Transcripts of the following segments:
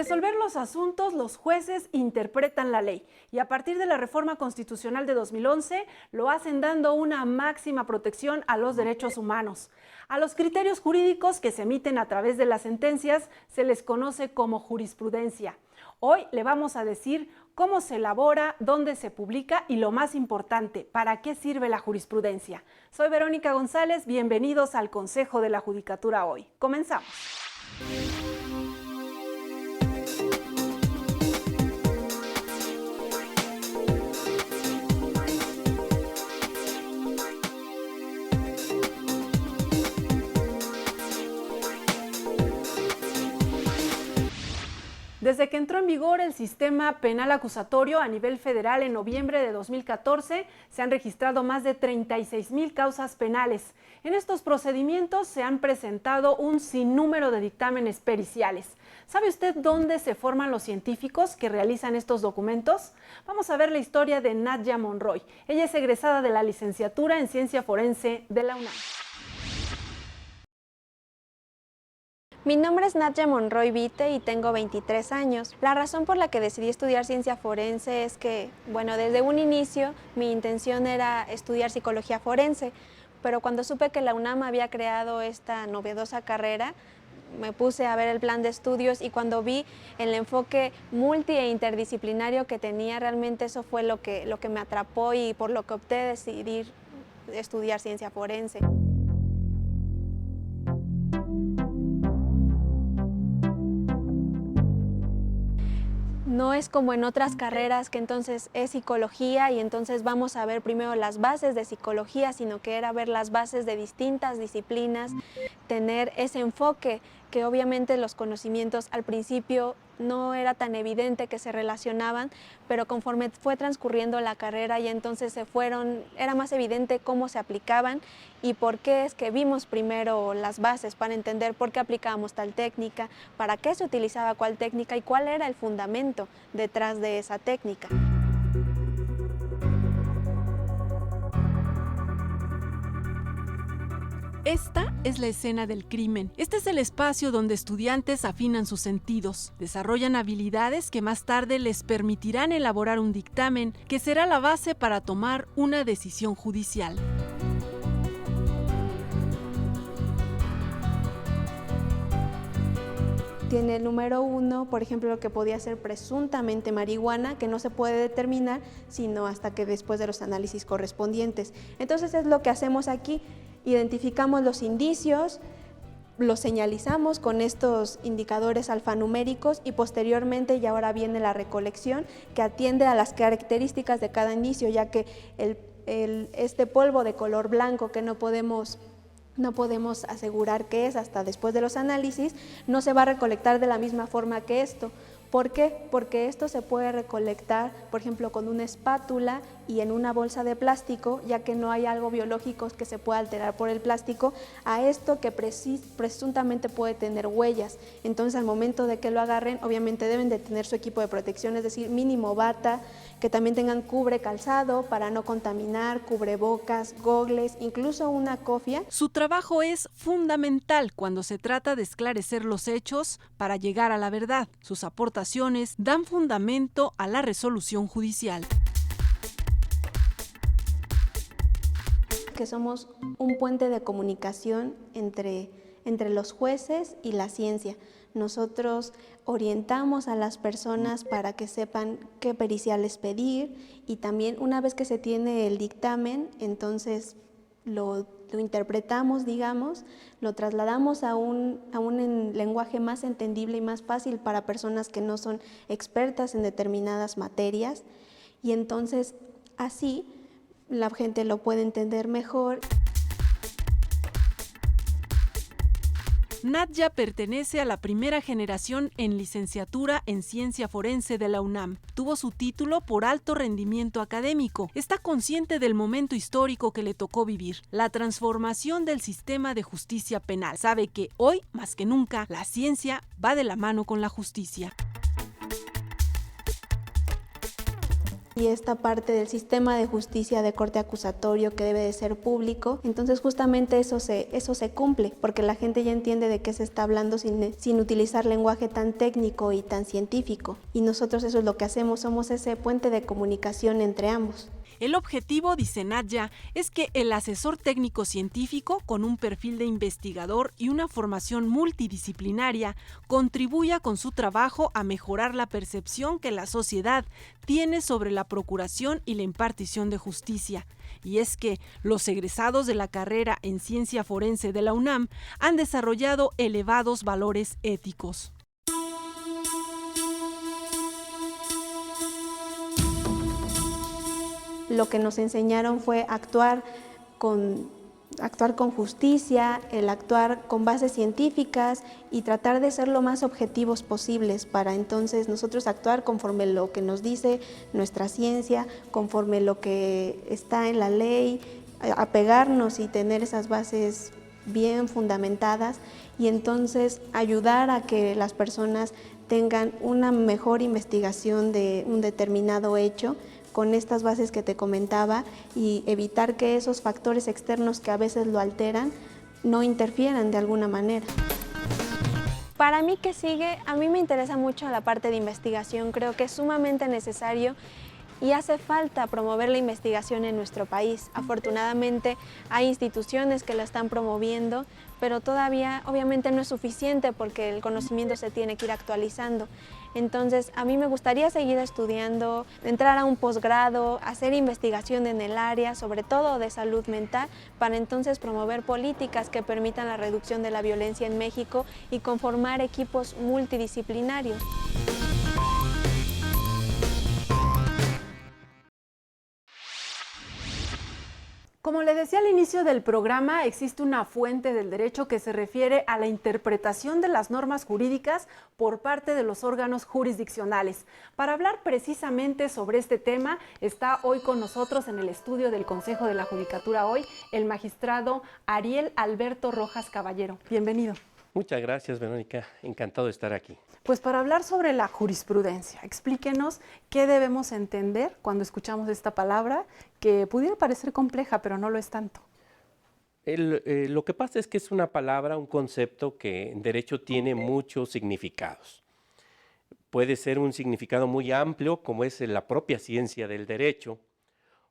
resolver los asuntos, los jueces interpretan la ley y a partir de la reforma constitucional de 2011 lo hacen dando una máxima protección a los derechos humanos. A los criterios jurídicos que se emiten a través de las sentencias se les conoce como jurisprudencia. Hoy le vamos a decir cómo se elabora, dónde se publica y lo más importante, para qué sirve la jurisprudencia. Soy Verónica González, bienvenidos al Consejo de la Judicatura hoy. Comenzamos. Desde que entró en vigor el sistema penal acusatorio a nivel federal en noviembre de 2014, se han registrado más de 36,000 causas penales. En estos procedimientos se han presentado un sinnúmero de dictámenes periciales. ¿Sabe usted dónde se forman los científicos que realizan estos documentos? Vamos a ver la historia de Nadia Monroy. Ella es egresada de la licenciatura en Ciencia Forense de la UNAM. Mi nombre es Nadia Monroy Vite y tengo 23 años. La razón por la que decidí estudiar ciencia forense es que, desde un inicio mi intención era estudiar psicología forense, pero cuando supe que la UNAM había creado esta novedosa carrera, me puse a ver el plan de estudios y cuando vi el enfoque multi e interdisciplinario que tenía, realmente eso fue lo que me atrapó y por lo que opté decidir estudiar ciencia forense. No es como en otras carreras que entonces es psicología y entonces vamos a ver primero las bases de psicología, sino que era ver las bases de distintas disciplinas, tener ese enfoque que obviamente los conocimientos al principio no era tan evidente que se relacionaban, pero conforme fue transcurriendo la carrera y entonces era más evidente cómo se aplicaban y por qué es que vimos primero las bases para entender por qué aplicábamos tal técnica, para qué se utilizaba cuál técnica y cuál era el fundamento detrás de esa técnica. Esta es la escena del crimen. Este es el espacio donde estudiantes afinan sus sentidos, desarrollan habilidades que más tarde les permitirán elaborar un dictamen que será la base para tomar una decisión judicial. Tiene el número 1, por ejemplo, lo que podía ser presuntamente marihuana, que no se puede determinar sino hasta que después de los análisis correspondientes. Entonces es lo que hacemos aquí. Identificamos los indicios, los señalizamos con estos indicadores alfanuméricos y posteriormente y ahora viene la recolección que atiende a las características de cada indicio, ya que este polvo de color blanco que no podemos asegurar qué es hasta después de los análisis, no se va a recolectar de la misma forma que esto. ¿Por qué? Porque esto se puede recolectar, por ejemplo, con una espátula y en una bolsa de plástico, ya que no hay algo biológico que se pueda alterar por el plástico, a esto que presuntamente puede tener huellas. Entonces, al momento de que lo agarren, obviamente deben de tener su equipo de protección, es decir, mínimo bata, que también tengan cubre calzado para no contaminar, cubrebocas, gogles, incluso una cofia. Su trabajo es fundamental cuando se trata de esclarecer los hechos para llegar a la verdad. Sus aportaciones dan fundamento a la resolución judicial. Que somos un puente de comunicación entre los jueces y la ciencia. Nosotros orientamos a las personas para que sepan qué periciales pedir y también una vez que se tiene el dictamen, entonces lo interpretamos, lo trasladamos a un lenguaje más entendible y más fácil para personas que no son expertas en determinadas materias y entonces así la gente lo puede entender mejor. Nadia pertenece a la primera generación en licenciatura en Ciencia Forense de la UNAM. Tuvo su título por alto rendimiento académico. Está consciente del momento histórico que le tocó vivir, la transformación del sistema de justicia penal. Sabe que hoy, más que nunca, la ciencia va de la mano con la justicia. y esta parte del sistema de justicia de corte acusatorio que debe de ser público. Entonces justamente eso se cumple, porque la gente ya entiende de qué se está hablando sin utilizar lenguaje tan técnico y tan científico. Y nosotros eso es lo que hacemos, somos ese puente de comunicación entre ambos. El objetivo, dice Nadia, es que el asesor técnico científico, con un perfil de investigador y una formación multidisciplinaria, contribuya con su trabajo a mejorar la percepción que la sociedad tiene sobre la procuración y la impartición de justicia. Y es que los egresados de la carrera en ciencia forense de la UNAM han desarrollado elevados valores éticos. Lo que nos enseñaron fue actuar con justicia, el actuar con bases científicas y tratar de ser lo más objetivos posibles para entonces nosotros actuar conforme lo que nos dice nuestra ciencia, conforme lo que está en la ley, apegarnos y tener esas bases bien fundamentadas y entonces ayudar a que las personas tengan una mejor investigación de un determinado hecho con estas bases que te comentaba y evitar que esos factores externos que a veces lo alteran no interfieran de alguna manera. Para mí, ¿qué sigue? A mí me interesa mucho la parte de investigación, creo que es sumamente necesario y hace falta promover la investigación en nuestro país. Afortunadamente hay instituciones que la están promoviendo, pero todavía obviamente no es suficiente porque el conocimiento se tiene que ir actualizando. Entonces a mí me gustaría seguir estudiando, entrar a un posgrado, hacer investigación en el área, sobre todo de salud mental, para entonces promover políticas que permitan la reducción de la violencia en México y conformar equipos multidisciplinarios. Como le decía al inicio del programa, existe una fuente del derecho que se refiere a la interpretación de las normas jurídicas por parte de los órganos jurisdiccionales. Para hablar precisamente sobre este tema, está hoy con nosotros en el estudio del Consejo de la Judicatura hoy el magistrado Ariel Alberto Rojas Caballero. Bienvenido. Muchas gracias, Verónica. Encantado de estar aquí. Pues para hablar sobre la jurisprudencia, explíquenos qué debemos entender cuando escuchamos esta palabra que pudiera parecer compleja, pero no lo es tanto. Lo que pasa es que es una palabra, un concepto que en derecho tiene muchos significados. Puede ser un significado muy amplio, como es la propia ciencia del derecho,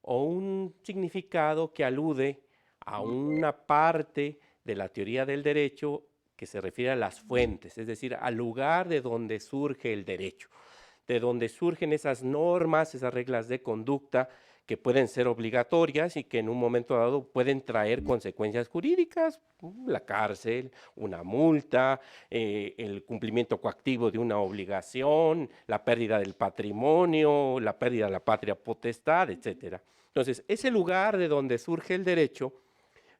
o un significado que alude a una parte de la teoría del derecho que se refiere a las fuentes, es decir, al lugar de donde surge el derecho, de donde surgen esas normas, esas reglas de conducta que pueden ser obligatorias y que en un momento dado pueden traer consecuencias jurídicas, la cárcel, una multa, el cumplimiento coactivo de una obligación, la pérdida del patrimonio, la pérdida de la patria potestad, etc. Entonces, ese lugar de donde surge el derecho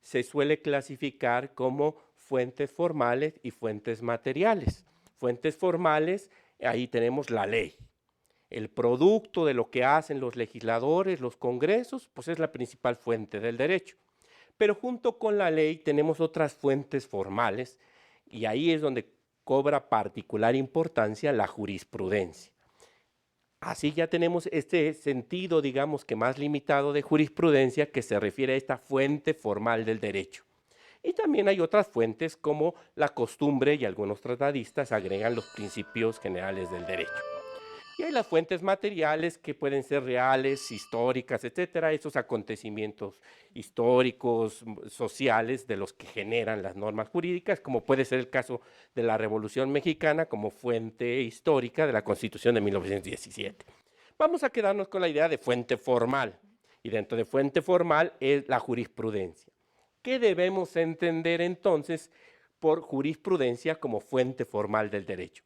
se suele clasificar como fuentes formales y fuentes materiales. Fuentes formales, ahí tenemos la ley. El producto de lo que hacen los legisladores, los congresos, pues es la principal fuente del derecho. Pero junto con la ley tenemos otras fuentes formales y ahí es donde cobra particular importancia la jurisprudencia. Así ya tenemos este sentido, digamos que más limitado de jurisprudencia que se refiere a esta fuente formal del derecho. Y también hay otras fuentes como la costumbre y algunos tratadistas agregan los principios generales del derecho. Y hay las fuentes materiales que pueden ser reales, históricas, etcétera, esos acontecimientos históricos, sociales de los que generan las normas jurídicas, como puede ser el caso de la Revolución Mexicana como fuente histórica de la Constitución de 1917. Vamos a quedarnos con la idea de fuente formal, y dentro de fuente formal es la jurisprudencia. ¿Qué debemos entender entonces por jurisprudencia como fuente formal del derecho?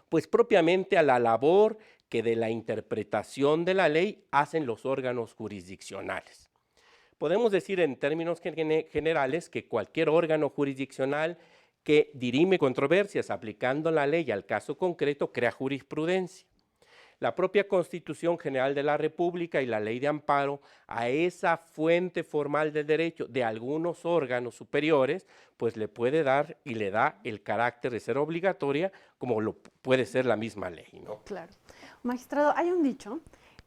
Pues propiamente a la labor que de la interpretación de la ley hacen los órganos jurisdiccionales. Podemos decir en términos generales que cualquier órgano jurisdiccional que dirime controversias aplicando la ley al caso concreto crea jurisprudencia. La propia Constitución General de la República y la Ley de Amparo a esa fuente formal del derecho de algunos órganos superiores, pues le puede dar y le da el carácter de ser obligatoria como lo puede ser la misma ley, ¿no? Claro. Magistrado, hay un dicho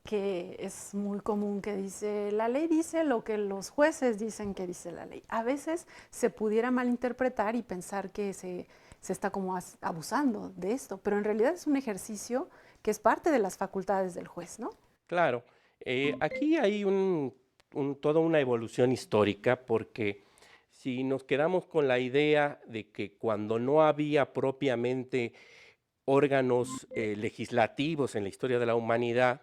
que es muy común, que dice, la ley dice lo que los jueces dicen que dice la ley. A veces se pudiera malinterpretar y pensar que se está como abusando de esto, pero en realidad es un ejercicio que es parte de las facultades del juez, ¿no? Claro, aquí hay toda una evolución histórica, porque si nos quedamos con la idea de que cuando no había propiamente órganos legislativos en la historia de la humanidad,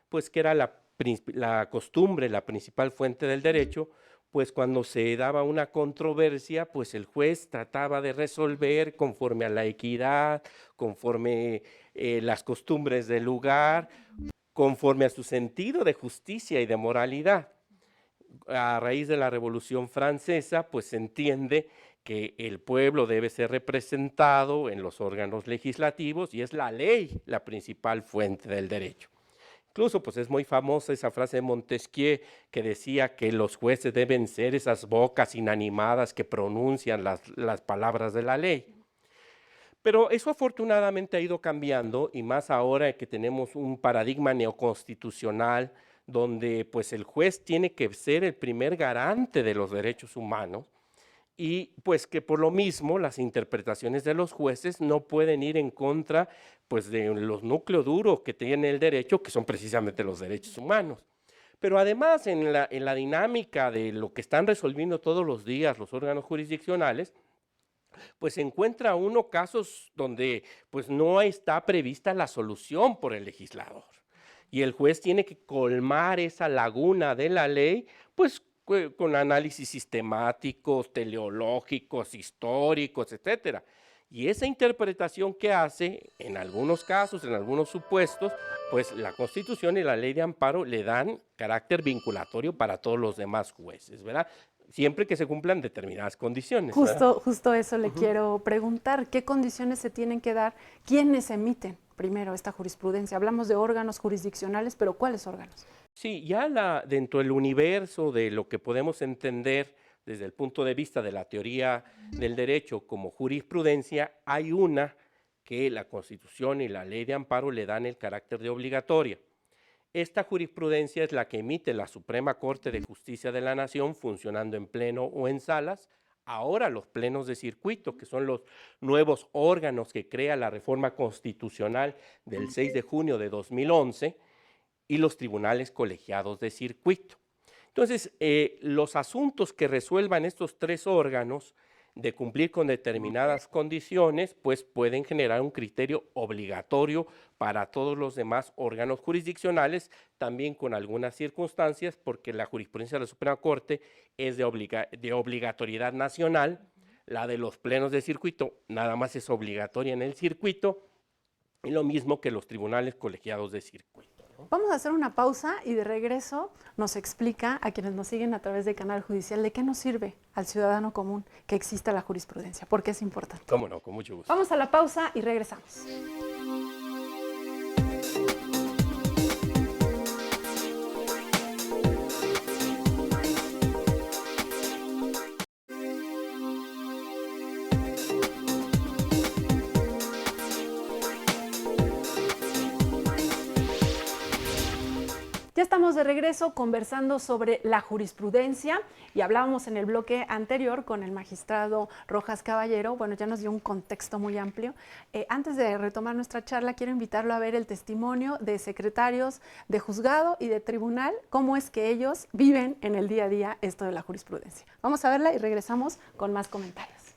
pues que era la costumbre, la principal fuente del derecho, pues cuando se daba una controversia, pues el juez trataba de resolver conforme a la equidad, conforme las costumbres del lugar, conforme a su sentido de justicia y de moralidad. A raíz de la Revolución Francesa, pues se entiende que el pueblo debe ser representado en los órganos legislativos y es la ley la principal fuente del derecho. Incluso pues es muy famosa esa frase de Montesquieu que decía que los jueces deben ser esas bocas inanimadas que pronuncian las palabras de la ley. Pero eso afortunadamente ha ido cambiando, y más ahora que tenemos un paradigma neoconstitucional donde pues el juez tiene que ser el primer garante de los derechos humanos, y pues que por lo mismo las interpretaciones de los jueces no pueden ir en contra pues de los núcleos duros que tiene el derecho, que son precisamente los derechos humanos. Pero además en la dinámica de lo que están resolviendo todos los días los órganos jurisdiccionales, pues se encuentra uno casos donde pues no está prevista la solución por el legislador. Y el juez tiene que colmar esa laguna de la ley, pues con análisis sistemáticos, teleológicos, históricos, etcétera. Y esa interpretación que hace, en algunos casos, en algunos supuestos, pues la Constitución y la Ley de Amparo le dan carácter vinculatorio para todos los demás jueces, ¿verdad? Siempre que se cumplan determinadas condiciones. Justo eso le quiero preguntar. ¿Qué condiciones se tienen que dar? ¿Quiénes emiten primero esta jurisprudencia? Hablamos de órganos jurisdiccionales, pero ¿cuáles órganos? Sí, ya dentro del universo de lo que podemos entender desde el punto de vista de la teoría del derecho como jurisprudencia, hay una que la Constitución y la Ley de Amparo le dan el carácter de obligatoria. Esta jurisprudencia es la que emite la Suprema Corte de Justicia de la Nación, funcionando en pleno o en salas. Ahora los plenos de circuito, que son los nuevos órganos que crea la reforma constitucional del 6 de junio de 2011, y los tribunales colegiados de circuito. Entonces, los asuntos que resuelvan estos tres órganos de cumplir con determinadas condiciones, pues pueden generar un criterio obligatorio para todos los demás órganos jurisdiccionales, también con algunas circunstancias, porque la jurisprudencia de la Suprema Corte es de obligatoriedad nacional, la de los plenos de circuito nada más es obligatoria en el circuito, y lo mismo que los tribunales colegiados de circuito. Vamos a hacer una pausa y de regreso nos explica a quienes nos siguen a través del canal judicial de qué nos sirve al ciudadano común que exista la jurisprudencia, por qué es importante. Cómo no, con mucho gusto. Vamos a la pausa y regresamos. Ya estamos de regreso conversando sobre la jurisprudencia y hablábamos en el bloque anterior con el magistrado Rojas Caballero. Bueno, ya nos dio un contexto muy amplio. Antes de retomar nuestra charla, quiero invitarlo a ver el testimonio de secretarios de juzgado y de tribunal, cómo es que ellos viven en el día a día esto de la jurisprudencia. Vamos a verla y regresamos con más comentarios.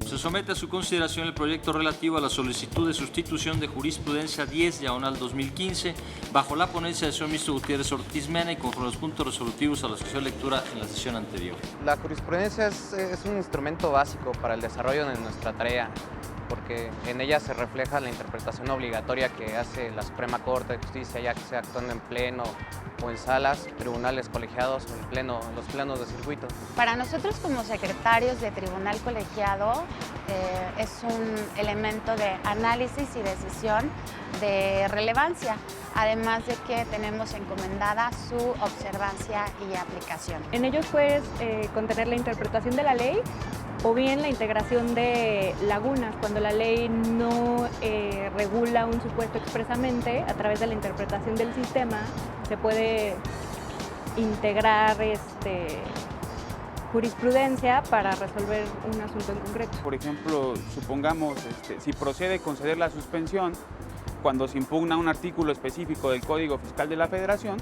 Se somete a su consideración el proyecto relativo a la solicitud de sustitución de jurisprudencia 10/2015 bajo la ponencia del señor ministro Gutiérrez Ortiz Mena y conforme a los puntos resolutivos a los que se dio lectura en la sesión anterior. La jurisprudencia es un instrumento básico para el desarrollo de nuestra tarea, porque en ella se refleja la interpretación obligatoria que hace la Suprema Corte de Justicia, ya que sea actuando en pleno o en salas, tribunales colegiados o en los plenos de circuito. Para nosotros como secretarios de tribunal colegiado es un elemento de análisis y decisión de relevancia. además de que tenemos encomendada su observancia y aplicación. En ellos puedes contener la interpretación de la ley o bien la integración de lagunas, cuando la ley no regula un supuesto expresamente, a través de la interpretación del sistema se puede integrar jurisprudencia para resolver un asunto en concreto. Por ejemplo, supongamos si procede conceder la suspensión cuando se impugna un artículo específico del Código Fiscal de la Federación,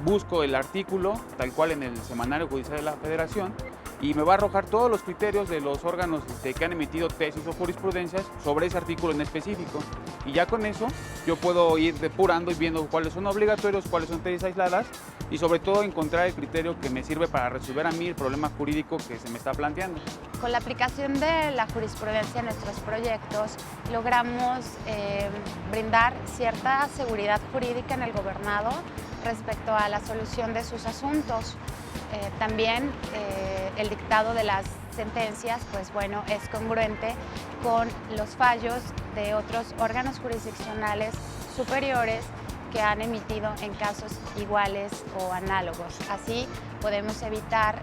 busco el artículo tal cual en el Semanario Judicial de la Federación y me va a arrojar todos los criterios de los órganos que han emitido tesis o jurisprudencias sobre ese artículo en específico. Y ya con eso yo puedo ir depurando y viendo cuáles son obligatorios, cuáles son tesis aisladas y sobre todo encontrar el criterio que me sirve para resolver a mí el problema jurídico que se me está planteando. Con la aplicación de la jurisprudencia en nuestros proyectos logramos brindar cierta seguridad jurídica en el gobernado respecto a la solución de sus asuntos. También el dictado de las sentencias, pues bueno, es congruente con los fallos de otros órganos jurisdiccionales superiores que han emitido en casos iguales o análogos. Así podemos evitar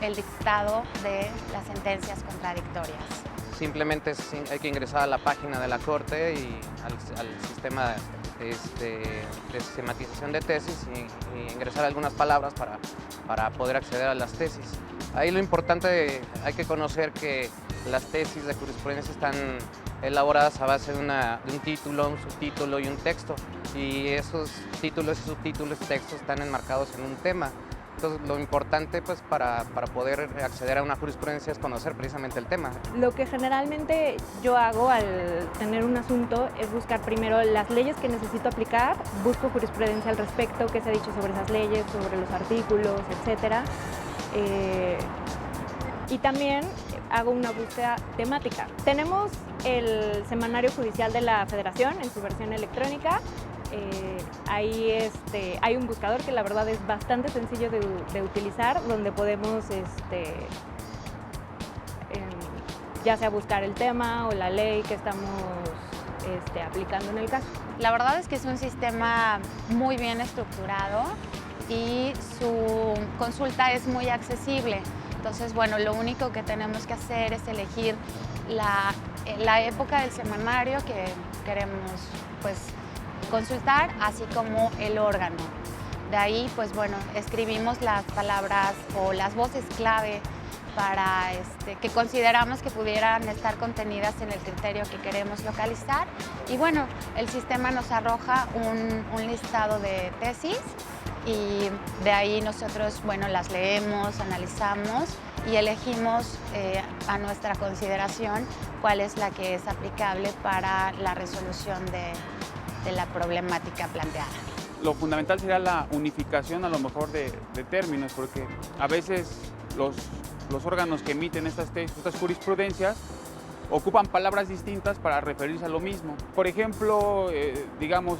el dictado de las sentencias contradictorias. Simplemente hay que ingresar a la página de la Corte y al sistema de sistematización de tesis y ingresar algunas palabras para poder acceder a las tesis. Ahí lo importante, hay que conocer que las tesis de jurisprudencia están elaboradas a base de un título, un subtítulo y un texto, y esos títulos y subtítulos y textos están enmarcados en un tema. Entonces, lo importante pues, para poder acceder a una jurisprudencia es conocer precisamente el tema. Lo que generalmente yo hago al tener un asunto es buscar primero las leyes que necesito aplicar, busco jurisprudencia al respecto, qué se ha dicho sobre esas leyes, sobre los artículos, etc. Y también hago una búsqueda temática. Tenemos el Semanario Judicial de la Federación en su versión electrónica. Ahí hay un buscador que la verdad es bastante sencillo de utilizar, donde podemos ya sea buscar el tema o la ley que estamos aplicando en el caso. La verdad es que es un sistema muy bien estructurado y su consulta es muy accesible. Entonces, bueno, lo único que tenemos que hacer es elegir la época del semanario que queremos pues, consultar, así como el órgano. De ahí, pues bueno, escribimos las palabras o las voces clave para que consideramos que pudieran estar contenidas en el criterio que queremos localizar. Y bueno, el sistema nos arroja un listado de tesis y de ahí nosotros, bueno, las leemos, analizamos y elegimos a nuestra consideración cuál es la que es aplicable para la resolución de la problemática planteada. Lo fundamental sería la unificación a lo mejor de términos, porque a veces los órganos que emiten estas jurisprudencias ocupan palabras distintas para referirse a lo mismo. Por ejemplo, digamos,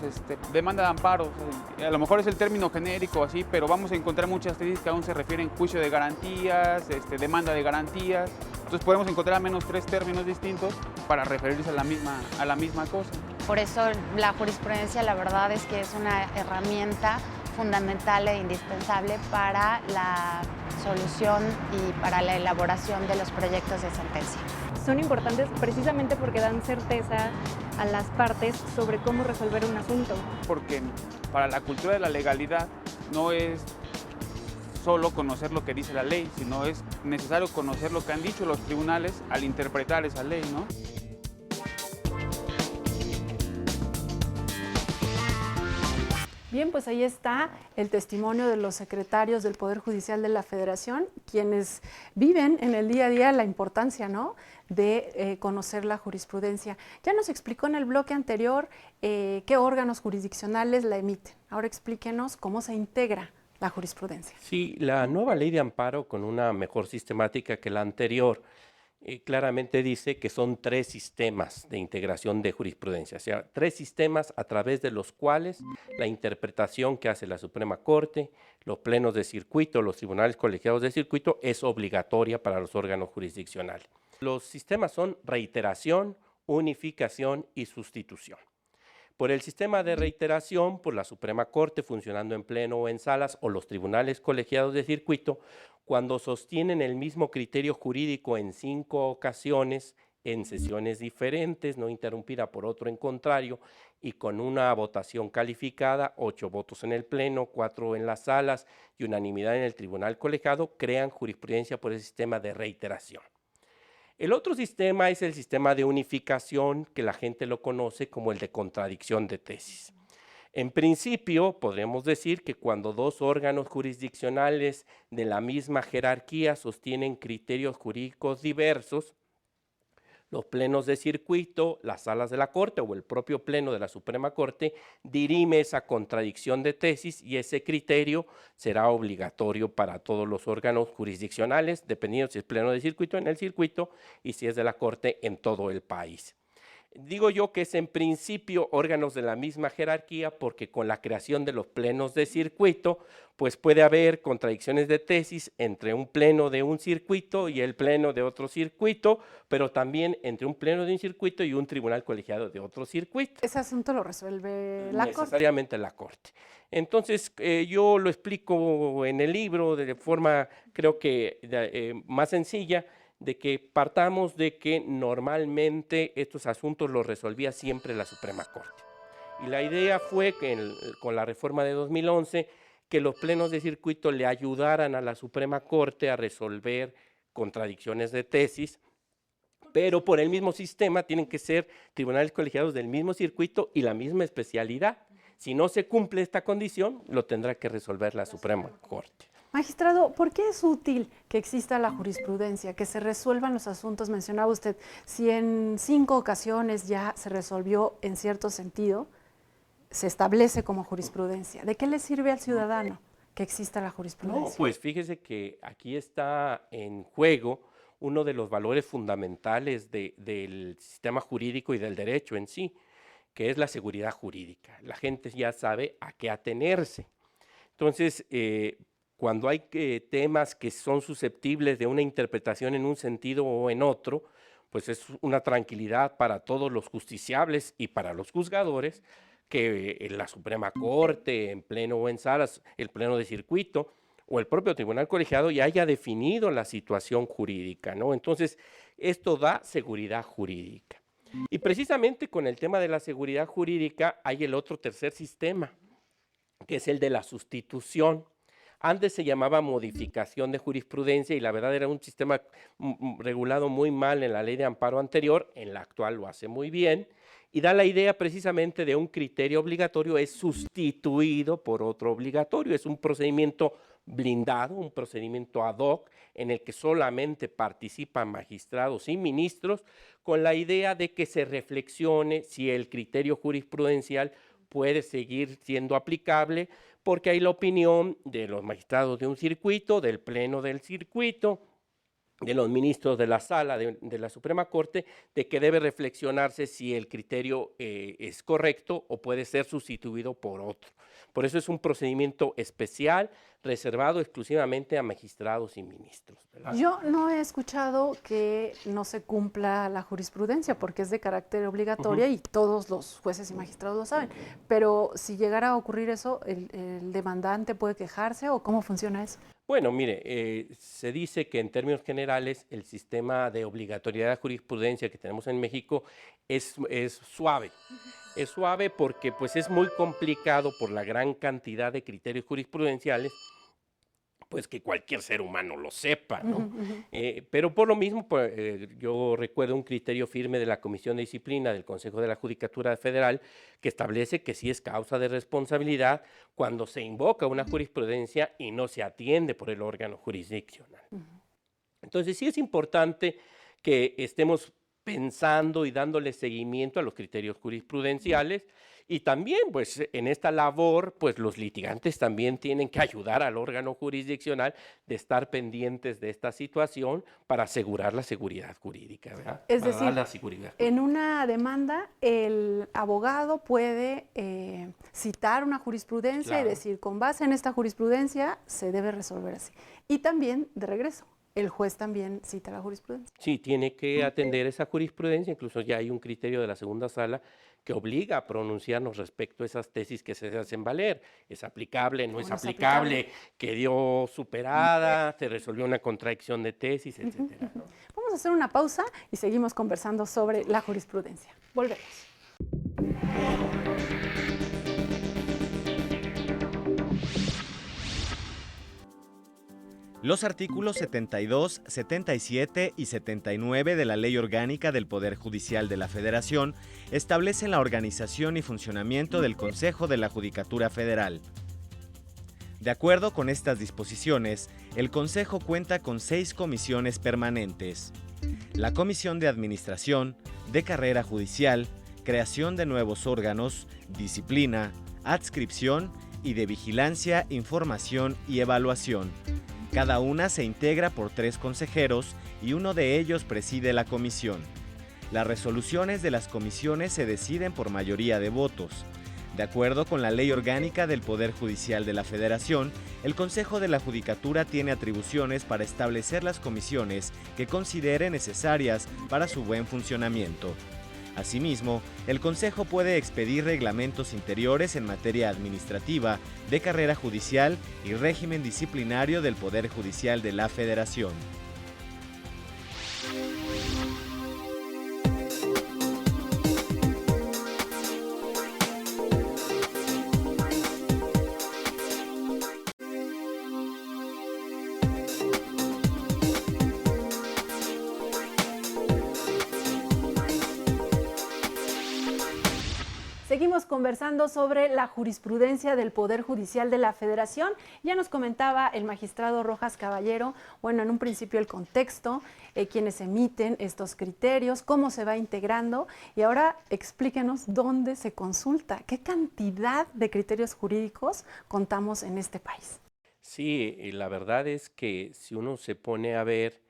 demanda de amparo, a lo mejor es el término genérico así, pero vamos a encontrar muchas tesis que aún se refieren juicio de garantías, demanda de garantías. Entonces podemos encontrar al menos 3 términos distintos para referirse a la misma cosa. Por eso la jurisprudencia, la verdad es que es una herramienta fundamental e indispensable para la solución y para la elaboración de los proyectos de sentencia. Son importantes precisamente porque dan certeza a las partes sobre cómo resolver un asunto. Porque para la cultura de la legalidad no es solo conocer lo que dice la ley, sino es necesario conocer lo que han dicho los tribunales al interpretar esa ley, ¿no? Bien, pues ahí está el testimonio de los secretarios del Poder Judicial de la Federación, quienes viven en el día a día la importancia, ¿no?, de conocer la jurisprudencia. Ya nos explicó en el bloque anterior qué órganos jurisdiccionales la emiten. Ahora explíquenos cómo se integra la jurisprudencia. Sí, la nueva ley de amparo, con una mejor sistemática que la anterior, claramente dice que son 3 sistemas de integración de jurisprudencia, o sea, 3 sistemas a través de los cuales la interpretación que hace la Suprema Corte, los plenos de circuito, los tribunales colegiados de circuito, es obligatoria para los órganos jurisdiccionales. Los sistemas son reiteración, unificación y sustitución. Por el sistema de reiteración, por la Suprema Corte funcionando en pleno o en salas, o los tribunales colegiados de circuito, cuando sostienen el mismo criterio jurídico en 5 ocasiones, en sesiones diferentes, no interrumpida por otro en contrario, y con una votación calificada, 8 votos en el pleno, 4 en las salas y unanimidad en el tribunal colegiado, crean jurisprudencia por el sistema de reiteración. El otro sistema es el sistema de unificación, que la gente lo conoce como el de contradicción de tesis. En principio, podremos decir que cuando dos órganos jurisdiccionales de la misma jerarquía sostienen criterios jurídicos diversos, los plenos de circuito, las salas de la Corte o el propio pleno de la Suprema Corte dirime esa contradicción de tesis y ese criterio será obligatorio para todos los órganos jurisdiccionales, dependiendo si es pleno de circuito en el circuito y si es de la Corte en todo el país. Digo yo que es en principio órganos de la misma jerarquía porque con la creación de los plenos de circuito, pues puede haber contradicciones de tesis entre un pleno de un circuito y el pleno de otro circuito, pero también entre un pleno de un circuito y un tribunal colegiado de otro circuito. Ese asunto lo resuelve la Corte. Necesariamente la Corte. Entonces, yo lo explico en el libro de forma, creo que más sencilla, de que partamos de que normalmente estos asuntos los resolvía siempre la Suprema Corte. Y la idea fue que con la reforma de 2011, que los plenos de circuito le ayudaran a la Suprema Corte a resolver contradicciones de tesis, pero por el mismo sistema tienen que ser tribunales colegiados del mismo circuito y la misma especialidad. Si no se cumple esta condición, lo tendrá que resolver la Suprema Corte. Magistrado, ¿por qué es útil que exista la jurisprudencia, que se resuelvan los asuntos? Mencionaba usted, si en 5 ocasiones ya se resolvió en cierto sentido, se establece como jurisprudencia. ¿De qué le sirve al ciudadano que exista la jurisprudencia? No, pues fíjese que aquí está en juego uno de los valores fundamentales del sistema jurídico y del derecho en sí, que es la seguridad jurídica. La gente ya sabe a qué atenerse. Entonces, cuando hay temas que son susceptibles de una interpretación en un sentido o en otro, pues es una tranquilidad para todos los justiciables y para los juzgadores que en la Suprema Corte, en pleno o en salas, el pleno de circuito o el propio tribunal colegiado ya haya definido la situación jurídica, ¿no? Entonces, esto da seguridad jurídica. Y precisamente con el tema de la seguridad jurídica hay el otro tercer sistema, que es el de la sustitución. Antes se llamaba modificación de jurisprudencia y la verdad era un sistema regulado muy mal en la ley de amparo anterior, en la actual lo hace muy bien, y da la idea precisamente de un criterio obligatorio es sustituido por otro obligatorio, es un procedimiento blindado, un procedimiento ad hoc en el que solamente participan magistrados y ministros con la idea de que se reflexione si el criterio jurisprudencial puede seguir siendo aplicable porque hay la opinión de los magistrados de un circuito, del pleno del circuito, de los ministros de la sala de la Suprema Corte, de que debe reflexionarse si el criterio es correcto o puede ser sustituido por otro. Por eso es un procedimiento especial, reservado exclusivamente a magistrados y ministros, ¿verdad? Yo no he escuchado que no se cumpla la jurisprudencia porque es de carácter obligatoria y todos los jueces y magistrados lo saben. Pero si llegara a ocurrir eso, ¿el demandante puede quejarse o cómo funciona eso? Bueno, mire, se dice que en términos generales el sistema de obligatoriedad de jurisprudencia que tenemos en México es suave. Es suave porque pues, es muy complicado por la gran cantidad de criterios jurisprudenciales, pues que cualquier ser humano lo sepa, ¿no? Pero por lo mismo, pues, yo recuerdo un criterio firme de la Comisión de Disciplina del Consejo de la Judicatura Federal que establece que sí es causa de responsabilidad cuando se invoca una jurisprudencia y no se atiende por el órgano jurisdiccional. Entonces sí es importante que estemos pensando y dándole seguimiento a los criterios jurisprudenciales y también pues en esta labor pues los litigantes también tienen que ayudar al órgano jurisdiccional de estar pendientes de esta situación para asegurar la seguridad jurídica, ¿verdad? Es para decir, dar la seguridad jurídica. En una demanda el abogado puede citar una jurisprudencia Claro. y decir con base en esta jurisprudencia se debe resolver así. Y también de regreso. el juez también cita la jurisprudencia. Sí, tiene que atender esa jurisprudencia, incluso ya hay un criterio de la segunda sala que obliga a pronunciarnos respecto a esas tesis que se hacen valer. ¿Es aplicable? ¿No es aplicable? ¿Quedó superada? ¿Se resolvió una contradicción de tesis? Etcétera, ¿no? Vamos a hacer una pausa y seguimos conversando sobre la jurisprudencia. Volvemos. Los artículos 72, 77 y 79 de la Ley Orgánica del Poder Judicial de la Federación establecen la organización y funcionamiento del Consejo de la Judicatura Federal. De acuerdo con estas disposiciones, el Consejo cuenta con 6 comisiones permanentes: la Comisión de Administración, de Carrera Judicial, Creación de nuevos órganos, Disciplina, Adscripción y de Vigilancia, Información y Evaluación. Cada una se integra por 3 consejeros y uno de ellos preside la comisión. Las resoluciones de las comisiones se deciden por mayoría de votos. De acuerdo con la Ley Orgánica del Poder Judicial de la Federación, el Consejo de la Judicatura tiene atribuciones para establecer las comisiones que considere necesarias para su buen funcionamiento. Asimismo, el Consejo puede expedir reglamentos interiores en materia administrativa, de carrera judicial y régimen disciplinario del Poder Judicial de la Federación. Seguimos conversando sobre la jurisprudencia del Poder Judicial de la Federación. Ya nos comentaba el magistrado Rojas Caballero, bueno, en un principio el contexto, quienes emiten estos criterios, cómo se va integrando, y ahora explíquenos dónde se consulta, qué cantidad de criterios jurídicos contamos en este país. Sí, la verdad es que si uno se pone a ver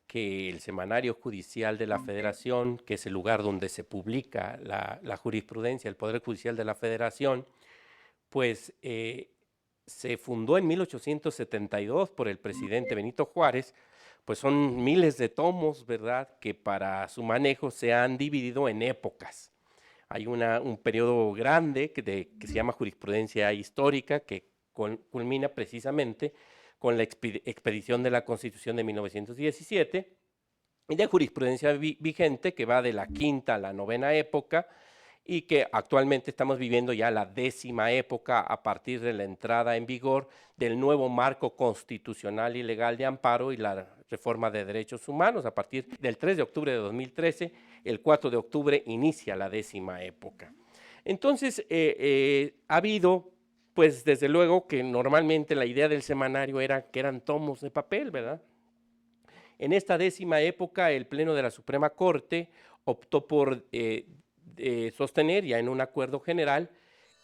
que el Semanario Judicial de la Federación, que es el lugar donde se publica la jurisprudencia del Poder Judicial de la Federación, pues se fundó en 1872 por el presidente Benito Juárez, pues son miles de tomos, ¿verdad?, que para su manejo se han dividido en épocas. Hay un periodo grande que se llama jurisprudencia histórica, que culmina precisamente con la expedición de la Constitución de 1917, y de jurisprudencia vigente que va de la 5ª a la 9ª época, y que actualmente estamos viviendo ya la 10ª época a partir de la entrada en vigor del nuevo marco constitucional y legal de amparo y la reforma de derechos humanos. A partir del 3 de octubre de 2013, el 4 de octubre inicia la 10ª época. Entonces, ha habido, pues desde luego que normalmente la idea del semanario era que eran tomos de papel, ¿verdad? En esta 10ª época, el Pleno de la Suprema Corte optó por sostener ya en un acuerdo general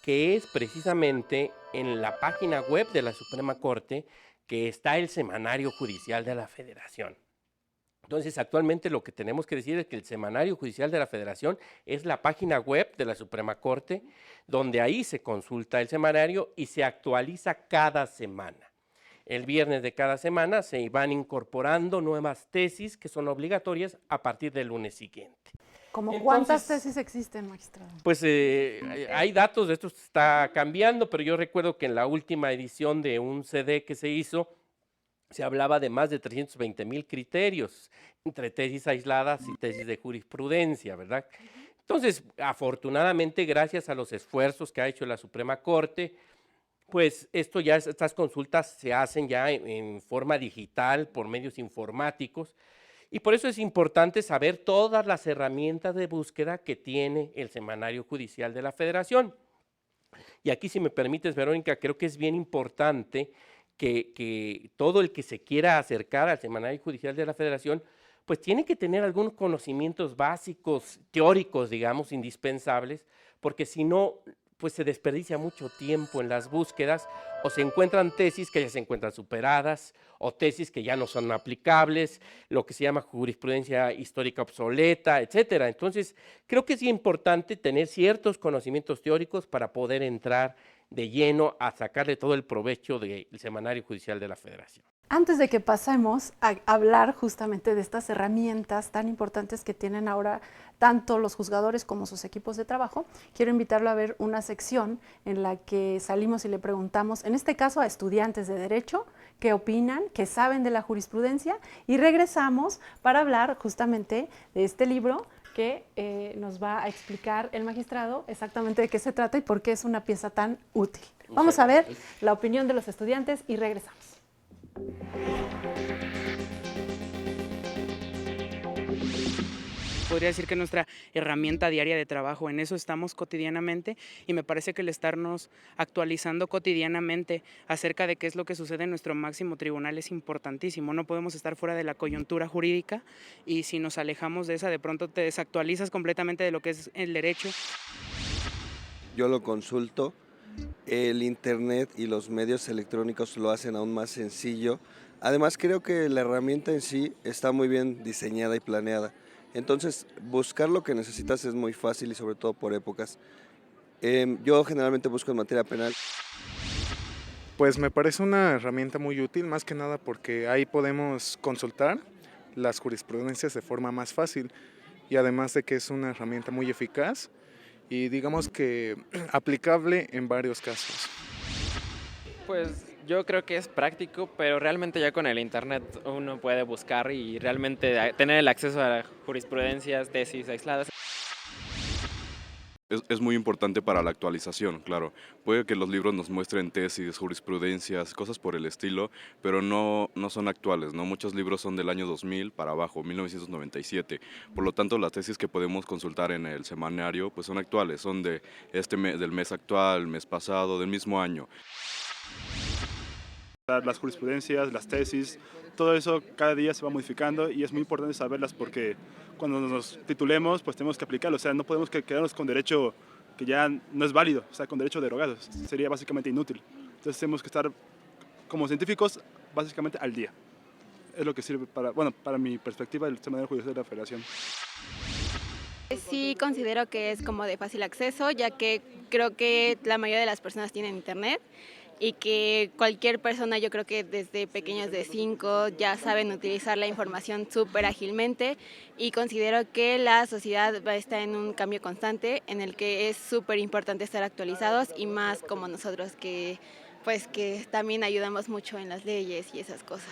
que es precisamente en la página web de la Suprema Corte que está el Semanario Judicial de la Federación. Entonces, actualmente lo que tenemos que decir es que el Semanario Judicial de la Federación es la página web de la Suprema Corte, donde ahí se consulta el semanario y se actualiza cada semana. El viernes de cada semana se van incorporando nuevas tesis que son obligatorias a partir del lunes siguiente. ¿Cómo cuántas tesis existen, magistrado? Pues hay datos, de esto está cambiando, pero yo recuerdo que en la última edición de un CD que se hizo, se hablaba de más de 320,000 criterios, entre tesis aisladas y tesis de jurisprudencia, ¿verdad? Entonces, afortunadamente, gracias a los esfuerzos que ha hecho la Suprema Corte, pues estas consultas se hacen ya en forma digital por medios informáticos, y por eso es importante saber todas las herramientas de búsqueda que tiene el Semanario Judicial de la Federación. Y aquí, si me permites, Verónica, creo que es bien importante que todo el que se quiera acercar al Semanario Judicial de la Federación, pues tiene que tener algunos conocimientos básicos, teóricos, digamos, indispensables, porque si no, pues se desperdicia mucho tiempo en las búsquedas, o se encuentran tesis que ya se encuentran superadas, o tesis que ya no son aplicables, lo que se llama jurisprudencia histórica obsoleta, etcétera. Entonces, creo que es importante tener ciertos conocimientos teóricos para poder entrar de lleno a sacarle todo el provecho del Semanario Judicial de la Federación. Antes de que pasemos a hablar justamente de estas herramientas tan importantes que tienen ahora tanto los juzgadores como sus equipos de trabajo, quiero invitarlo a ver una sección en la que salimos y le preguntamos, en este caso a estudiantes de Derecho, qué opinan, qué saben de la jurisprudencia, y regresamos para hablar justamente de este libro que nos va a explicar el magistrado exactamente de qué se trata y por qué es una pieza tan útil. Vamos a ver la opinión de los estudiantes y regresamos. Podría decir que nuestra herramienta diaria de trabajo, en eso estamos cotidianamente y me parece que el estarnos actualizando cotidianamente acerca de qué es lo que sucede en nuestro máximo tribunal es importantísimo. No podemos estar fuera de la coyuntura jurídica y si nos alejamos de esa, de pronto te desactualizas completamente de lo que es el derecho. Yo lo consulto, el internet y los medios electrónicos lo hacen aún más sencillo. Además creo que la herramienta en sí está muy bien diseñada y planeada. Entonces, buscar lo que necesitas es muy fácil y sobre todo por épocas. Yo generalmente busco en materia penal. Pues me parece una herramienta muy útil, más que nada porque ahí podemos consultar las jurisprudencias de forma más fácil y además de que es una herramienta muy eficaz y digamos que aplicable en varios casos. Pues yo creo que es práctico, pero realmente ya con el internet uno puede buscar y realmente tener el acceso a jurisprudencias, tesis aisladas. Es muy importante para la actualización, claro. Puede que los libros nos muestren tesis, jurisprudencias, cosas por el estilo, pero no son actuales, ¿no? Muchos libros son del año 2000 para abajo, 1997. Por lo tanto, las tesis que podemos consultar en el semanario pues son actuales, son de del mes actual, mes pasado, del mismo año. Las jurisprudencias, las tesis, todo eso cada día se va modificando y es muy importante saberlas porque cuando nos titulemos pues tenemos que aplicarlo, o sea, no podemos quedarnos con derecho que ya no es válido, o sea, con derecho derogado, sería básicamente inútil. Entonces tenemos que estar como científicos básicamente al día. Es lo que sirve para mi perspectiva del Semanario Judicial de la Federación. Sí considero que es como de fácil acceso, ya que creo que la mayoría de las personas tienen internet y que cualquier persona, yo creo que desde pequeños de 5 ya saben utilizar la información súper ágilmente y considero que la sociedad va a estar en un cambio constante en el que es súper importante estar actualizados y más como nosotros que también ayudamos mucho en las leyes y esas cosas.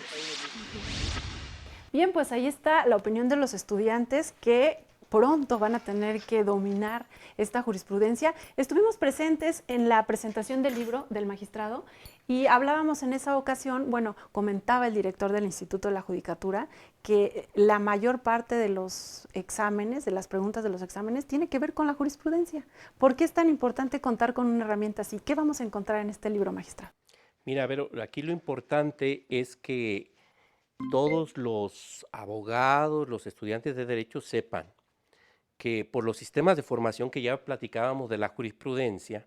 Bien, pues ahí está la opinión de los estudiantes que pronto van a tener que dominar esta jurisprudencia. Estuvimos presentes en la presentación del libro del magistrado y hablábamos en esa ocasión, comentaba el director del Instituto de la Judicatura que la mayor parte de los exámenes, de las preguntas de los exámenes, tiene que ver con la jurisprudencia. ¿Por qué es tan importante contar con una herramienta así? ¿Qué vamos a encontrar en este libro, magistrado? Mira, Vero, aquí lo importante es que todos los abogados, los estudiantes de Derecho sepan que por los sistemas de formación que ya platicábamos de la jurisprudencia,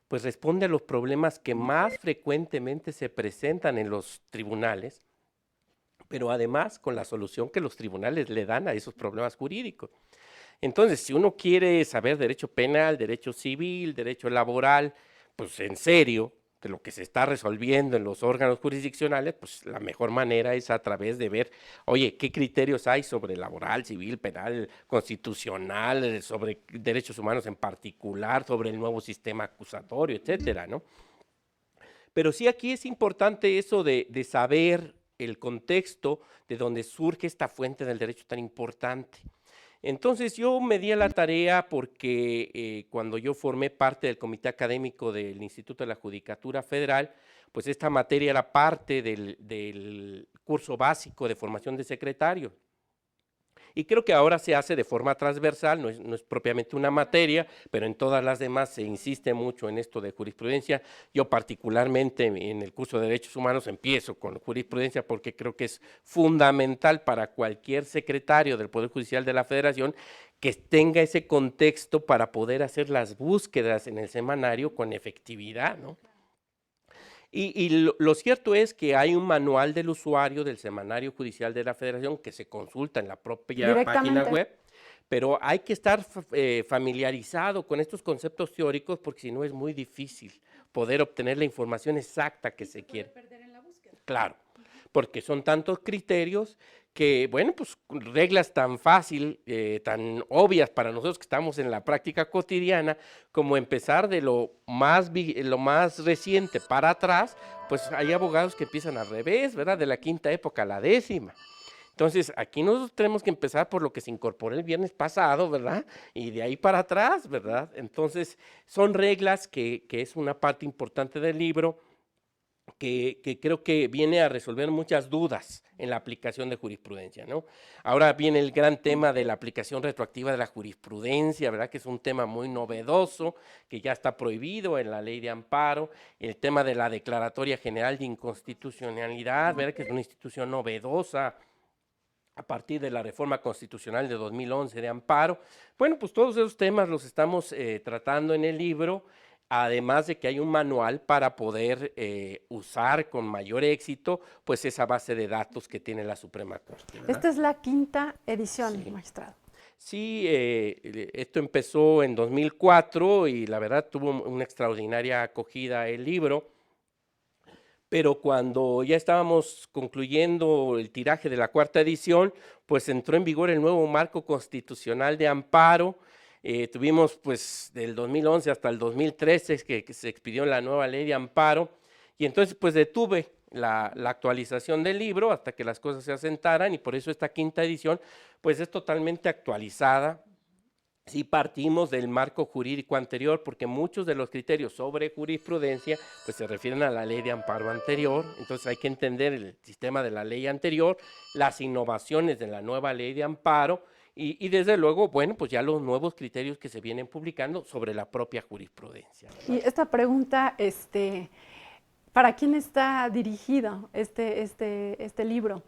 pues responde a los problemas que más frecuentemente se presentan en los tribunales, pero además con la solución que los tribunales le dan a esos problemas jurídicos. Entonces, si uno quiere saber derecho penal, derecho civil, derecho laboral, pues en serio, de lo que se está resolviendo en los órganos jurisdiccionales, pues la mejor manera es a través de ver, oye, qué criterios hay sobre laboral, civil, penal, constitucional, sobre derechos humanos en particular, sobre el nuevo sistema acusatorio, etcétera, ¿no? Pero sí aquí es importante eso de saber el contexto de donde surge esta fuente del derecho tan importante. Entonces yo me di a la tarea porque cuando yo formé parte del comité académico del Instituto de la Judicatura Federal, pues esta materia era parte del curso básico de formación de secretario. Y creo que ahora se hace de forma transversal, no es propiamente una materia, pero en todas las demás se insiste mucho en esto de jurisprudencia. Yo particularmente en el curso de Derechos Humanos empiezo con jurisprudencia porque creo que es fundamental para cualquier secretario del Poder Judicial de la Federación que tenga ese contexto para poder hacer las búsquedas en el semanario con efectividad, ¿no? Y lo cierto es que hay un manual del usuario del Semanario Judicial de la Federación que se consulta en la propia página web, pero hay que estar familiarizado con estos conceptos teóricos porque si no es muy difícil poder obtener la información exacta que se quiere. Claro, porque son tantos criterios que, bueno, pues reglas tan fácil, tan obvias para nosotros que estamos en la práctica cotidiana, como empezar de lo más reciente para atrás, pues hay abogados que empiezan al revés, ¿verdad? De la quinta época a la 10ª. Entonces, aquí nosotros tenemos que empezar por lo que se incorporó el viernes pasado, ¿verdad? Y de ahí para atrás, ¿verdad? Entonces, son reglas que es una parte importante del libro, que creo que viene a resolver muchas dudas en la aplicación de jurisprudencia, ¿no? Ahora viene el gran tema de la aplicación retroactiva de la jurisprudencia, ¿verdad? Que es un tema muy novedoso, que ya está prohibido en la ley de amparo, el tema de la Declaratoria General de Inconstitucionalidad, ¿verdad? Que es una institución novedosa a partir de la reforma constitucional de 2011 de amparo. Bueno, pues todos esos temas los estamos tratando en el libro, además de que hay un manual para poder usar con mayor éxito pues esa base de datos que tiene la Suprema Corte, ¿verdad? Esta es la 5ª edición, magistrado. Sí, esto empezó en 2004 y la verdad tuvo una extraordinaria acogida el libro, pero cuando ya estábamos concluyendo el tiraje de la 4ª edición, pues entró en vigor el nuevo marco constitucional de amparo. Tuvimos pues del 2011 hasta el 2013 que se expidió la nueva ley de amparo, y entonces pues detuve la actualización del libro hasta que las cosas se asentaran, y por eso esta 5ª edición pues es totalmente actualizada. Sí partimos del marco jurídico anterior, porque muchos de los criterios sobre jurisprudencia pues se refieren a la ley de amparo anterior, entonces hay que entender el sistema de la ley anterior, las innovaciones de la nueva ley de amparo, y desde luego, bueno, pues ya los nuevos criterios que se vienen publicando sobre la propia jurisprudencia, ¿verdad? Y esta pregunta, ¿para quién está dirigido este libro?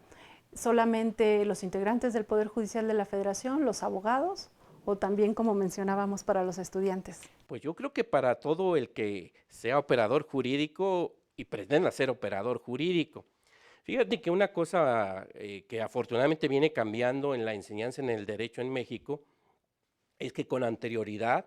¿Solamente los integrantes del Poder Judicial de la Federación, los abogados, o también, como mencionábamos, para los estudiantes? Pues yo creo que para todo el que sea operador jurídico y pretenda ser operador jurídico. Fíjate que una cosa que afortunadamente viene cambiando en la enseñanza en el derecho en México es que con anterioridad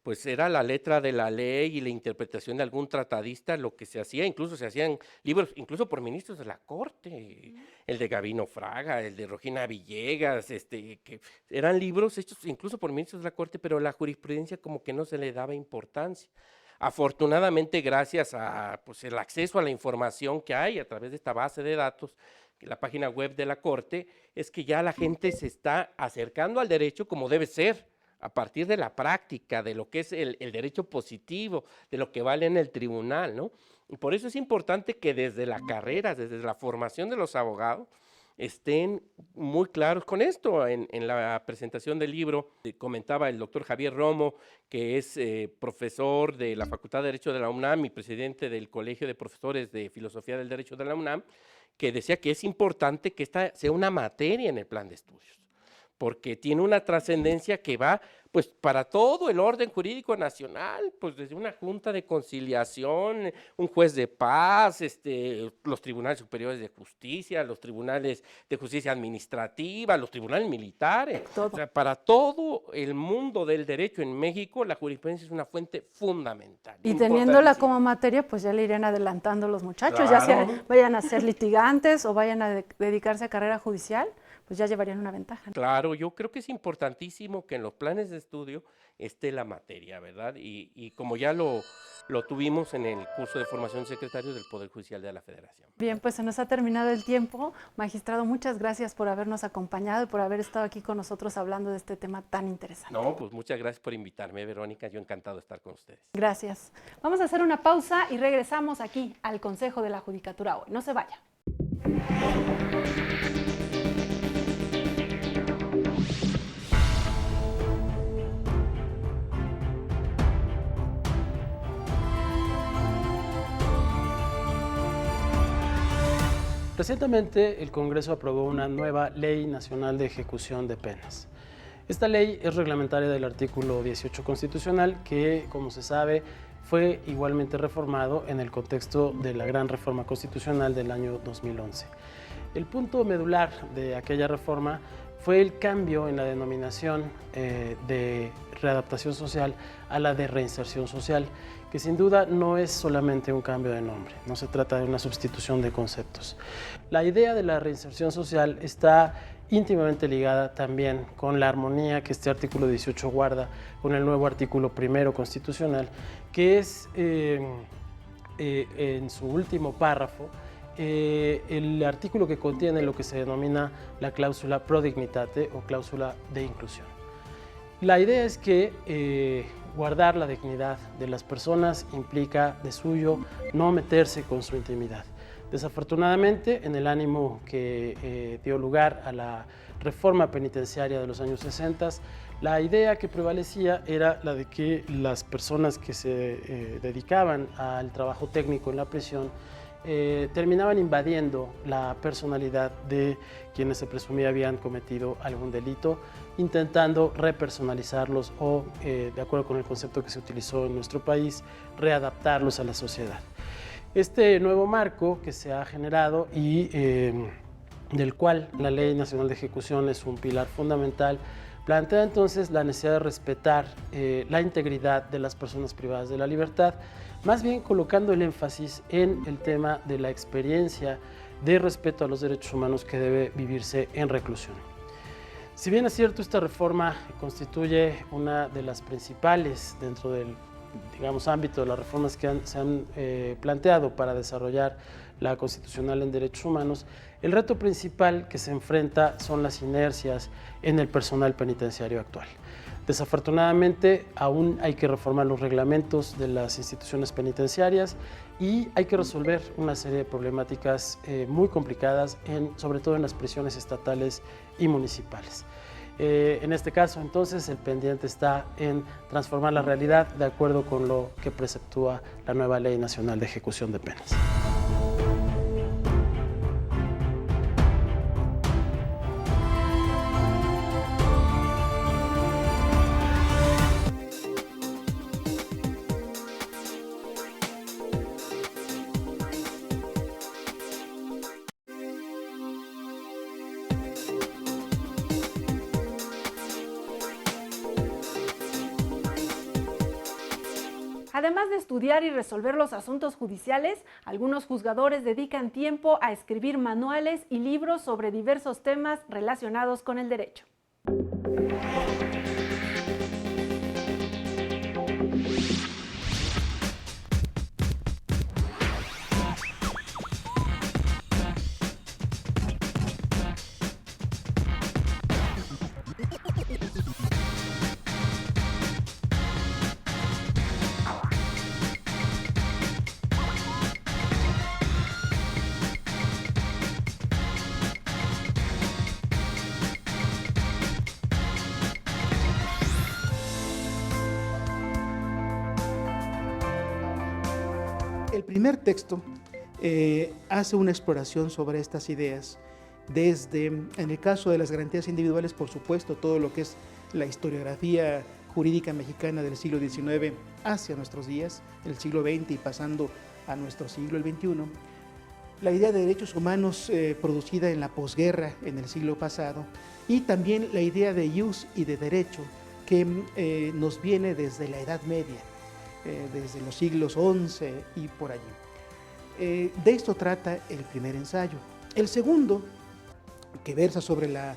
pues era la letra de la ley y la interpretación de algún tratadista lo que se hacía, incluso se hacían libros, incluso por ministros de la Corte, el de Gabino Fraga, el de Rogina Villegas, que eran libros hechos incluso por ministros de la Corte, pero la jurisprudencia como que no se le daba importancia. Afortunadamente, gracias a pues, el acceso a la información que hay a través de esta base de datos, la página web de la Corte, es que ya la gente se está acercando al derecho como debe ser, a partir de la práctica, de lo que es el derecho positivo, de lo que vale en el tribunal, ¿no? Y por eso es importante que desde la carrera, desde la formación de los abogados, estén muy claros con esto. En la presentación del libro comentaba el doctor Javier Romo, que es profesor de la Facultad de Derecho de la UNAM y presidente del Colegio de Profesores de Filosofía del Derecho de la UNAM, que decía que es importante que esta sea una materia en el plan de estudios, porque tiene una trascendencia que va pues para todo el orden jurídico nacional, pues desde una junta de conciliación, un juez de paz, los tribunales superiores de justicia, los tribunales de justicia administrativa, los tribunales militares, o sea, para todo el mundo del derecho en México la jurisprudencia es una fuente fundamental. Y teniéndola como materia, pues ya le irían adelantando los muchachos, Claro. ya sea vayan a ser litigantes o vayan a dedicarse a carrera judicial, pues ya llevarían una ventaja. Claro, yo creo que es importantísimo que en los planes de estudio esté la materia, ¿verdad? Y como ya lo tuvimos en el curso de formación de secretarios del Poder Judicial de la Federación. Bien, pues se nos ha terminado el tiempo. Magistrado, muchas gracias por habernos acompañado y por haber estado aquí con nosotros hablando de este tema tan interesante. No, pues muchas gracias por invitarme, Verónica. Yo encantado de estar con ustedes. Gracias. Vamos a hacer una pausa y regresamos aquí al Consejo de la Judicatura hoy. No se vaya. Recientemente el Congreso aprobó una nueva Ley Nacional de Ejecución de Penas. Esta ley es reglamentaria del artículo 18 constitucional que, como se sabe, fue igualmente reformado en el contexto de la gran reforma constitucional del año 2011. El punto medular de aquella reforma fue el cambio en la denominación de readaptación social a la de reinserción social, que sin duda no es solamente un cambio de nombre, no se trata de una sustitución de conceptos. La idea de la reinserción social está íntimamente ligada también con la armonía que este artículo 18 guarda con el nuevo artículo 1 constitucional, que es en su último párrafo el artículo que contiene lo que se denomina la cláusula pro dignitate o cláusula de inclusión. La idea es que guardar la dignidad de las personas implica de suyo no meterse con su intimidad. Desafortunadamente, en el ánimo que dio lugar a la reforma penitenciaria de los años 60, la idea que prevalecía era la de que las personas que se dedicaban al trabajo técnico en la prisión terminaban invadiendo la personalidad de quienes se presumía habían cometido algún delito, intentando repersonalizarlos o, de acuerdo con el concepto que se utilizó en nuestro país, readaptarlos a la sociedad. Este nuevo marco que se ha generado y del cual la Ley Nacional de Ejecución es un pilar fundamental, plantea entonces la necesidad de respetar la integridad de las personas privadas de la libertad, más bien colocando el énfasis en el tema de la experiencia de respeto a los derechos humanos que debe vivirse en reclusión. Si bien es cierto, esta reforma constituye una de las principales dentro del, digamos, ámbito de las reformas que se han planteado para desarrollar la constitucional en derechos humanos, el reto principal que se enfrenta son las inercias en el personal penitenciario actual. Desafortunadamente, aún hay que reformar los reglamentos de las instituciones penitenciarias y hay que resolver una serie de problemáticas muy complicadas, sobre todo en las prisiones estatales y municipales. En este caso, entonces, el pendiente está en transformar la realidad de acuerdo con lo que preceptúa la nueva Ley Nacional de Ejecución de Penas. Además de estudiar y resolver los asuntos judiciales, algunos juzgadores dedican tiempo a escribir manuales y libros sobre diversos temas relacionados con el derecho. El primer texto hace una exploración sobre estas ideas, desde, en el caso de las garantías individuales, por supuesto, todo lo que es la historiografía jurídica mexicana del siglo XIX hacia nuestros días, el siglo XX y pasando a nuestro siglo el XXI, la idea de derechos humanos producida en la posguerra en el siglo pasado, y también la idea de ius y de derecho que nos viene desde la Edad Media, desde los siglos XI y por allí. De esto trata el primer ensayo. El segundo, que versa sobre la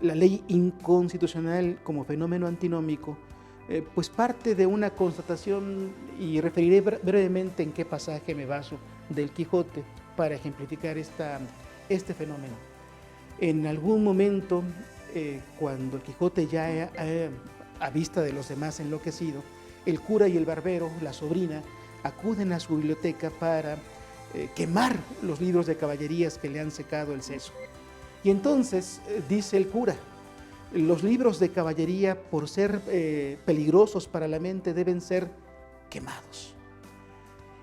ley inconstitucional como fenómeno antinómico, pues parte de una constatación, y referiré brevemente en qué pasaje me baso, del Quijote para ejemplificar este fenómeno. En algún momento, cuando el Quijote ya a vista de los demás enloquecido, el cura y el barbero, la sobrina, acuden a su biblioteca para quemar los libros de caballerías que le han secado el seso. Y entonces dice el cura, los libros de caballería, por ser peligrosos para la mente, deben ser quemados.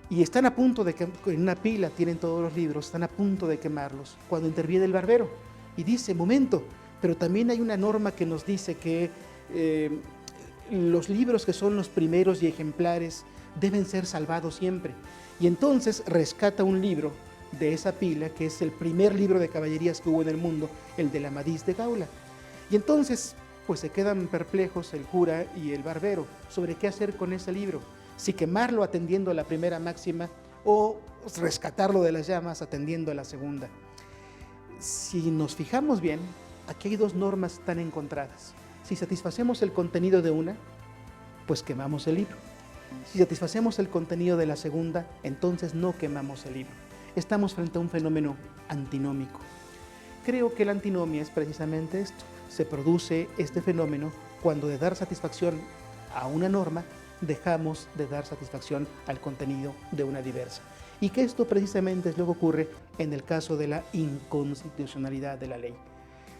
Y están a punto de que en una pila tienen todos los libros, están a punto de quemarlos, cuando interviene el barbero y dice, momento, pero también hay una norma que nos dice que los libros que son los primeros y ejemplares deben ser salvados siempre. Y entonces rescata un libro de esa pila, que es el primer libro de caballerías que hubo en el mundo, el de la Amadís de Gaula. Y entonces pues se quedan perplejos el cura y el barbero sobre qué hacer con ese libro. si quemarlo atendiendo a la primera máxima o rescatarlo de las llamas atendiendo a la segunda. Si nos fijamos bien, aquí hay dos normas tan encontradas. Si satisfacemos el contenido de una, pues quemamos el libro. Si satisfacemos el contenido de la segunda, entonces no quemamos el libro. Estamos frente a un fenómeno antinómico. Creo que la antinomia es precisamente esto. Se produce este fenómeno cuando de dar satisfacción a una norma, dejamos de dar satisfacción al contenido de una diversa. Y que esto precisamente es lo que ocurre en el caso de la inconstitucionalidad de la ley.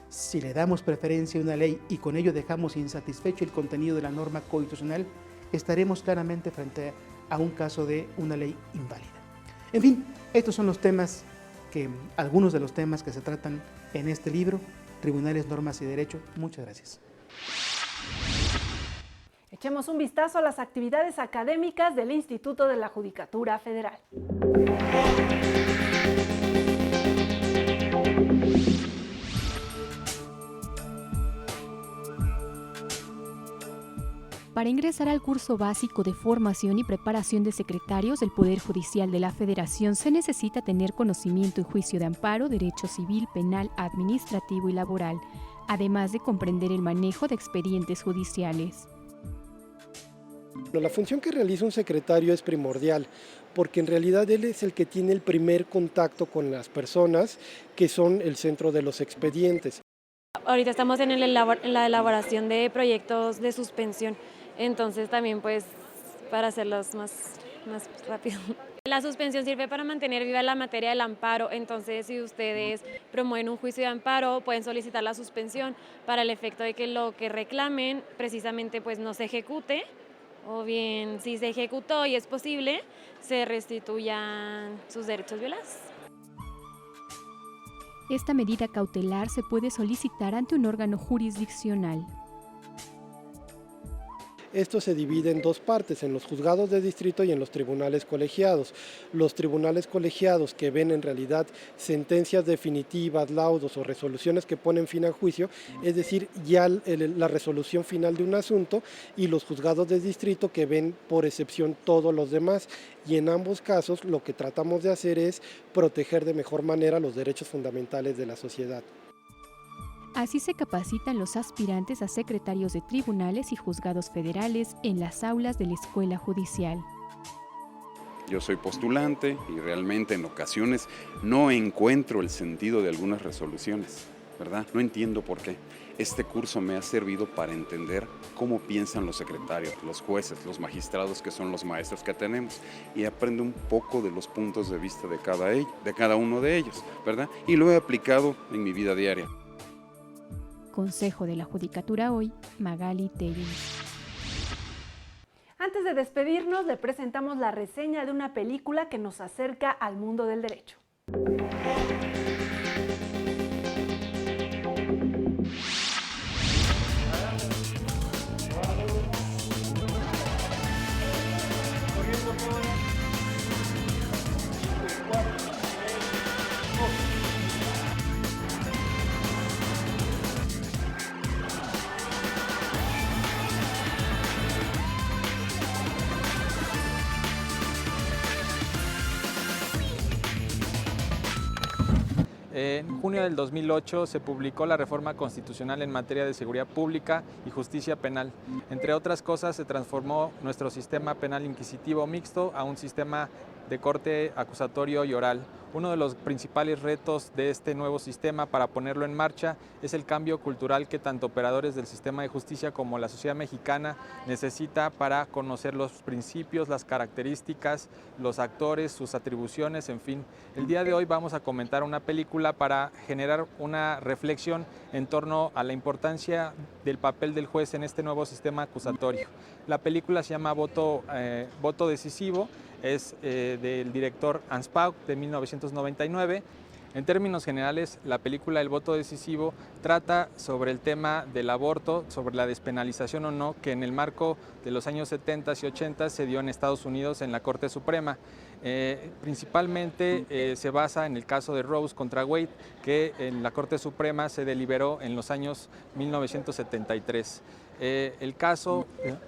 Si le damos preferencia a una ley y con ello dejamos insatisfecho el contenido de la norma constitucional, estaremos claramente frente a un caso de una ley inválida. En fin, estos son los temas algunos de los temas que se tratan en este libro, Tribunales, Normas y Derecho. Muchas gracias. Echemos un vistazo a las actividades académicas del Instituto de la Judicatura Federal. Para ingresar al curso básico de formación y preparación de secretarios del Poder Judicial de la Federación se necesita tener conocimiento en juicio de amparo, derecho civil, penal, administrativo y laboral, además de comprender el manejo de expedientes judiciales. La función que realiza un secretario es primordial, porque en realidad él es el que tiene el primer contacto con las personas que son el centro de los expedientes. Ahorita estamos en la elaboración de proyectos de suspensión, entonces también pues para hacerlos más rápido. La suspensión sirve para mantener viva la materia del amparo, entonces si ustedes promueven un juicio de amparo pueden solicitar la suspensión para el efecto de que lo que reclamen precisamente pues no se ejecute, o bien si se ejecutó y es posible, se restituyan sus derechos violados. Esta medida cautelar se puede solicitar ante un órgano jurisdiccional. Esto se divide en dos partes, en los juzgados de distrito y en los tribunales colegiados. Los tribunales colegiados que ven en realidad sentencias definitivas, laudos o resoluciones que ponen fin al juicio, es decir, ya la resolución final de un asunto, y los juzgados de distrito que ven por excepción todos los demás. Y en ambos casos lo que tratamos de hacer es proteger de mejor manera los derechos fundamentales de la sociedad. Así se capacitan los aspirantes a secretarios de tribunales y juzgados federales en las aulas de la Escuela Judicial. Yo soy postulante y realmente en ocasiones no encuentro el sentido de algunas resoluciones, ¿verdad? No entiendo por qué. Este curso me ha servido para entender cómo piensan los secretarios, los jueces, los magistrados que son los maestros que tenemos, y aprendo un poco de los puntos de vista de cada uno de ellos, ¿verdad? Y lo he aplicado en mi vida diaria. Consejo de la Judicatura hoy, Magali Tello. Antes de despedirnos, le presentamos la reseña de una película que nos acerca al mundo del derecho. En junio del 2008 se publicó la reforma constitucional en materia de seguridad pública y justicia penal. Entre otras cosas, se transformó nuestro sistema penal inquisitivo mixto a un sistema de corte acusatorio y oral. Uno de los principales retos de este nuevo sistema para ponerlo en marcha es el cambio cultural que tanto operadores del sistema de justicia como la sociedad mexicana necesita para conocer los principios, las características, los actores, sus atribuciones, en fin. El día de hoy vamos a comentar una película para generar una reflexión en torno a la importancia del papel del juez en este nuevo sistema acusatorio. La película se llama Voto Decisivo. Es del director Hans Pauk de 1999. En términos generales, la película El voto decisivo trata sobre el tema del aborto, sobre la despenalización o no, que en el marco de los años 70 y 80 se dio en Estados Unidos en la Corte Suprema. Principalmente se basa en el caso de Rose contra Wade, que en la Corte Suprema se deliberó en los años 1973. El caso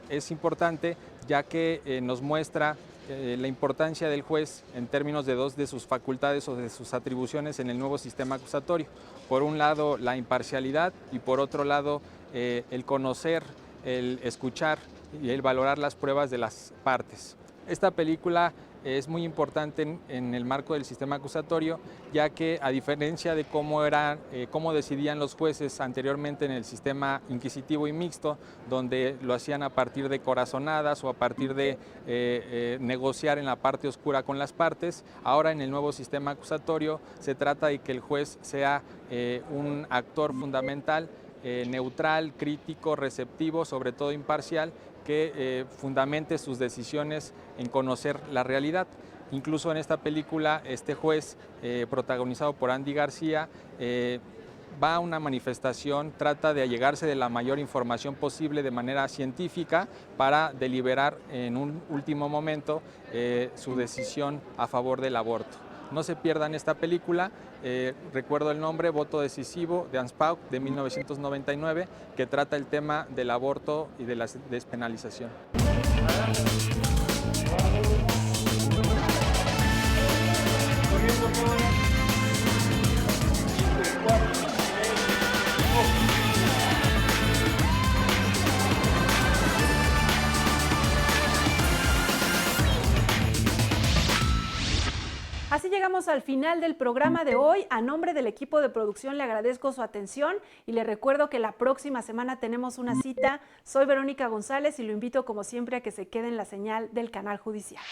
es importante ya que nos muestra la importancia del juez en términos de dos de sus facultades o de sus atribuciones en el nuevo sistema acusatorio. Por un lado, la imparcialidad y por otro lado, el conocer, el escuchar y el valorar las pruebas de las partes. Esta película es muy importante en el marco del sistema acusatorio, ya que a diferencia de cómo decidían los jueces anteriormente en el sistema inquisitivo y mixto, donde lo hacían a partir de corazonadas o a partir de negociar en la parte oscura con las partes, ahora en el nuevo sistema acusatorio se trata de que el juez sea un actor fundamental, neutral, crítico, receptivo, sobre todo imparcial, que fundamente sus decisiones en conocer la realidad. Incluso en esta película, este juez, protagonizado por Andy García, va a una manifestación, trata de allegarse de la mayor información posible de manera científica para deliberar en un último momento su decisión a favor del aborto. No se pierdan esta película, recuerdo el nombre, Voto Decisivo, de Anspaug, de 1999, que trata el tema del aborto y de la despenalización. Así llegamos al final del programa de hoy. A nombre del equipo de producción le agradezco su atención y le recuerdo que la próxima semana tenemos una cita. Soy Verónica González y lo invito como siempre a que se quede en la señal del Canal Judicial.